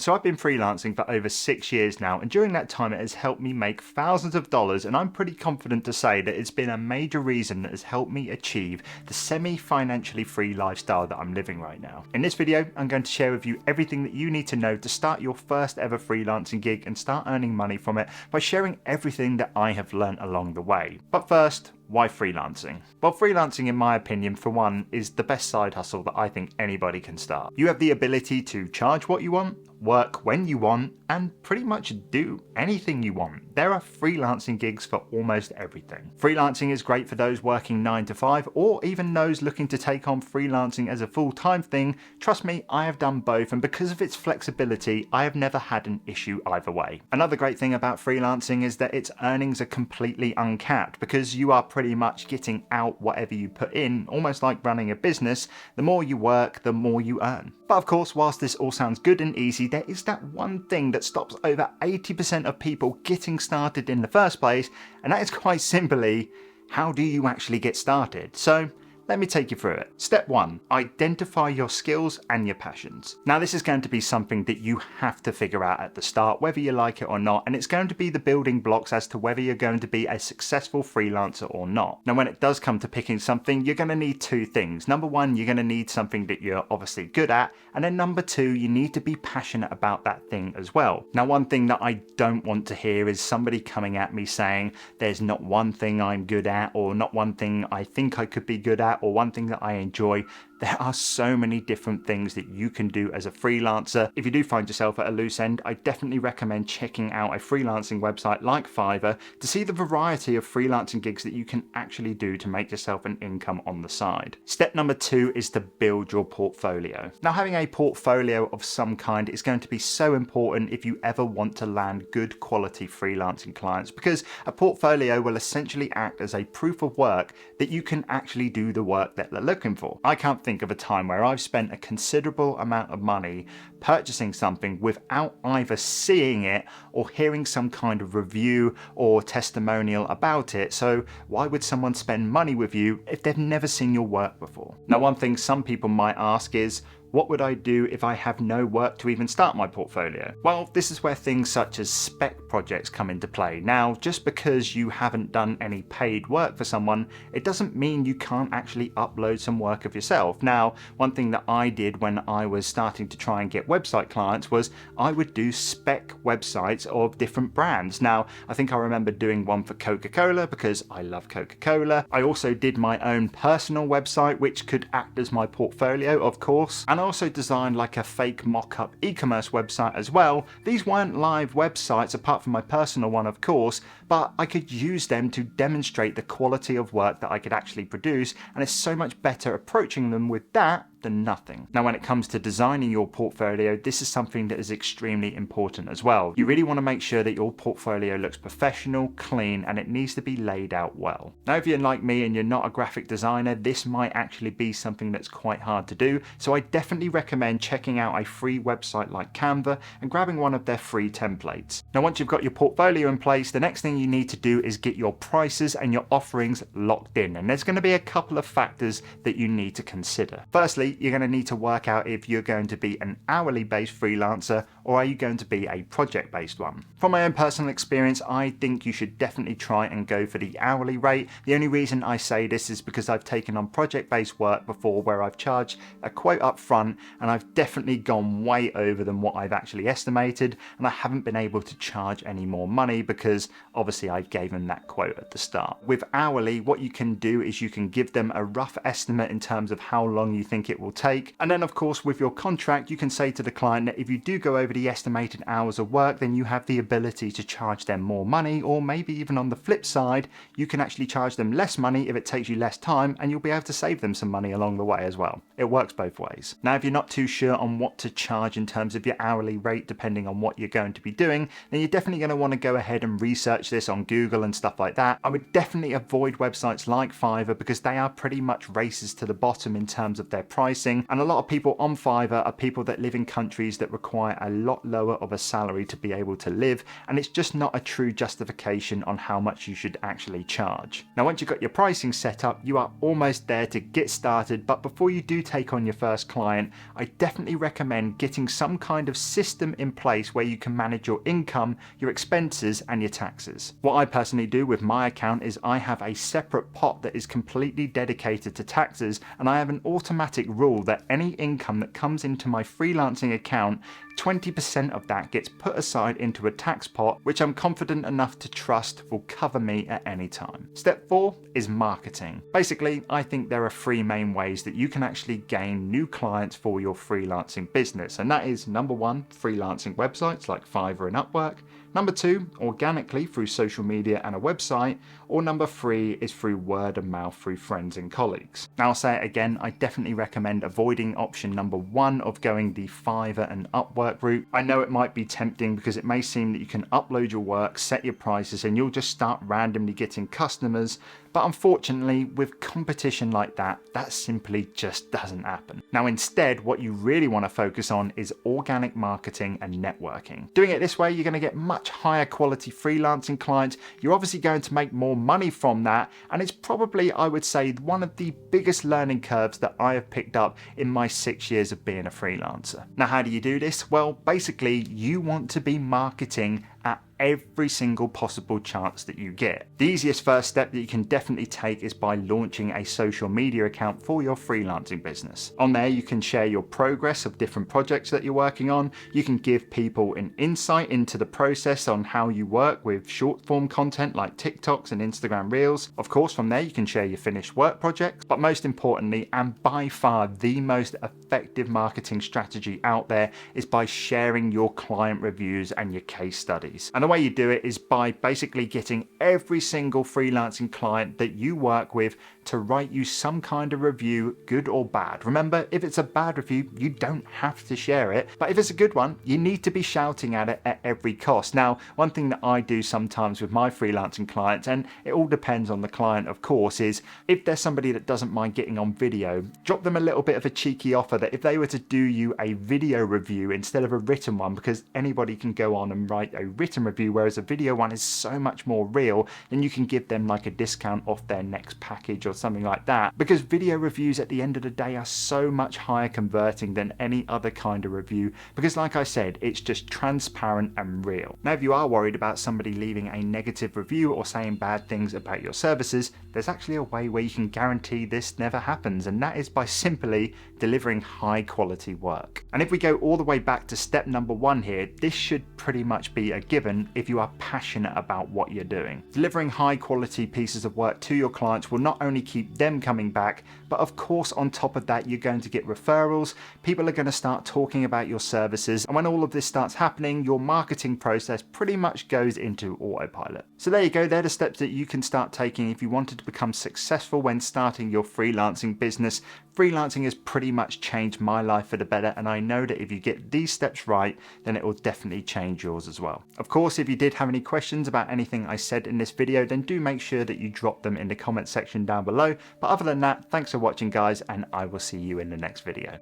So I've been freelancing for over 6 years now, and during that time it has helped me make thousands of dollars, and I'm pretty confident to say that it's been a major reason that has helped me achieve the semi-financially free lifestyle that I'm living right now. In this video, I'm going to share with you everything that you need to know to start your first ever freelancing gig and start earning money from it by sharing everything that I have learned along the way. But first, why freelancing? Well, freelancing, in my opinion, for one, is the best side hustle that I think anybody can start. You have the ability to charge what you want, work when you want, and pretty much do anything you want. There are freelancing gigs for almost everything. Freelancing is great for those working 9 to 5 or even those looking to take on freelancing as a full-time thing. Trust me, I have done both, and because of its flexibility, I have never had an issue either way. Another great thing about freelancing is that its earnings are completely uncapped because you are pretty much getting out whatever you put in, almost like running a business. The more you work, the more you earn. But of course, whilst this all sounds good and easy, there is that one thing that stops over 80% of people getting started in the first place, and that is quite simply, how do you actually get started? So let me take you through it. Step 1, identify your skills and your passions. Now this is going to be something that you have to figure out at the start, whether you like it or not, and it's going to be the building blocks as to whether you're going to be a successful freelancer or not. Now when it does come to picking something, you're going to need two things. Number one, you're going to need something that you're obviously good at, and then number two, you need to be passionate about that thing as well. Now one thing that I don't want to hear is somebody coming at me saying there's not one thing I'm good at, or not one thing I think I could be good at, or one thing that I enjoy. There are so many different things that you can do as a freelancer. If you do find yourself at a loose end, I definitely recommend checking out a freelancing website like Fiverr to see the variety of freelancing gigs that you can actually do to make yourself an income on the side. Step number 2 is to build your portfolio. Now having a portfolio of some kind is going to be so important if you ever want to land good quality freelancing clients, because a portfolio will essentially act as a proof of work that you can actually do the work that they're looking for. I can't think of a time where I've spent a considerable amount of money purchasing something without either seeing it or hearing some kind of review or testimonial about it. So why would someone spend money with you if they've never seen your work before? Now one thing some people might ask is, what would I do if I have no work to even start my portfolio? Well, this is where things such as spec projects come into play. Now, just because you haven't done any paid work for someone, it doesn't mean you can't actually upload some work of yourself. Now, one thing that I did when I was starting to try and get website clients was I would do spec websites of different brands. Now, I think I remember doing one for Coca-Cola because I love Coca-Cola. I also did my own personal website, which could act as my portfolio, of course. And I also designed like a fake mock-up e-commerce website as well. These weren't live websites apart from my personal one, of course, but I could use them to demonstrate the quality of work that I could actually produce, and it's so much better approaching them with that than nothing. Now when it comes to designing your portfolio, this is something that is extremely important as well. You really want to make sure that your portfolio looks professional, clean, and it needs to be laid out well. Now if you're like me and you're not a graphic designer, this might actually be something that's quite hard to do, so I definitely recommend checking out a free website like Canva and grabbing one of their free templates. Now once you've got your portfolio in place, the next thing you need to do is get your prices and your offerings locked in, and there's going to be a couple of factors that you need to consider. Firstly, you're going to need to work out if you're going to be an hourly based freelancer or are you going to be a project based one. From my own personal experience, I think you should definitely try and go for the hourly rate. The only reason I say this is because I've taken on project based work before where I've charged a quote up front and I've definitely gone way over than what I've actually estimated, and I haven't been able to charge any more money because obviously I gave them that quote at the start. With hourly, what you can do is you can give them a rough estimate in terms of how long you think it will take, and then of course with your contract you can say to the client that if you do go over the estimated hours of work, then you have the ability to charge them more money, or maybe even on the flip side you can actually charge them less money if it takes you less time, and you'll be able to save them some money along the way as well. It works both ways. Now if you're not too sure on what to charge in terms of your hourly rate depending on what you're going to be doing, then you're definitely going to want to go ahead and research this on Google and stuff like that. I would definitely avoid websites like Fiverr because they are pretty much races to the bottom in terms of their price pricing, and a lot of people on Fiverr are people that live in countries that require a lot lower of a salary to be able to live, and it's just not a true justification on how much you should actually charge. Now, once you've got your pricing set up, you are almost there to get started, but before you do take on your first client, I definitely recommend getting some kind of system in place where you can manage your income, your expenses, and your taxes. What I personally do with my account is I have a separate pot that is completely dedicated to taxes, and I have an automatic rule that any income that comes into my freelancing account, 20% of that gets put aside into a tax pot, which I'm confident enough to trust will cover me at any time. Step 4 is marketing. Basically, I think there are 3 main ways that you can actually gain new clients for your freelancing business, and that is number 1, freelancing websites like Fiverr and Upwork. Number 2, organically through social media and a website, or number 3 is through word of mouth through friends and colleagues. Now, I'll say it again, I definitely recommend avoiding option number 1 of going the Fiverr and Upwork route. I know it might be tempting because it may seem that you can upload your work, set your prices, and you'll just start randomly getting customers, but unfortunately, with competition like that, that simply just doesn't happen. Now, instead, what you really want to focus on is organic marketing and networking. Doing it this way, you're going to get much higher quality freelancing clients. You're obviously going to make more money from that, and it's probably, I would say, one of the biggest learning curves that I have picked up in my 6 years of being a freelancer. Now, how do you do this? Well, basically, you want to be marketing at every single possible chance that you get. The easiest first step that you can definitely take is by launching a social media account for your freelancing business. On there, you can share your progress of different projects that you're working on. You can give people an insight into the process on how you work with short form content like TikToks and Instagram Reels. Of course, from there, you can share your finished work projects, but most importantly, and by far the most effective marketing strategy out there, is by sharing your client reviews and your case studies. And the way you do it is by basically getting every single freelancing client that you work with to write you some kind of review, good or bad. Remember, if it's a bad review, you don't have to share it, but if it's a good one, you need to be shouting at it at every cost. Now, one thing that I do sometimes with my freelancing clients, and it all depends on the client of course, is if there's somebody that doesn't mind getting on video, drop them a little bit of a cheeky offer that if they were to do you a video review instead of a written one, because anybody can go on and write a written review, whereas a video one is so much more real, then you can give them like a discount off their next package or something like that, because video reviews at the end of the day are so much higher converting than any other kind of review, because like I said, it's just transparent and real. Now, if you are worried about somebody leaving a negative review or saying bad things about your services, there's actually a way where you can guarantee this never happens, and that is by simply delivering high quality work. And if we go all the way back to step number 1 here, this should pretty much be a given if you are passionate about what you're doing. Delivering high quality pieces of work to your clients will not only keep them coming back, but of course on top of that, you're going to get referrals. People are going to start talking about your services, and when all of this starts happening, your marketing process pretty much goes into autopilot. So there you go, they're the steps that you can start taking if you wanted to become successful when starting your freelancing business. Freelancing has pretty much changed my life for the better, and I know that if you get these steps right, then it will definitely change yours as well. Of course, if you did have any questions about anything I said in this video, then do make sure that you drop them in the comment section down below. But other than that, thanks for watching guys, and I will see you in the next video.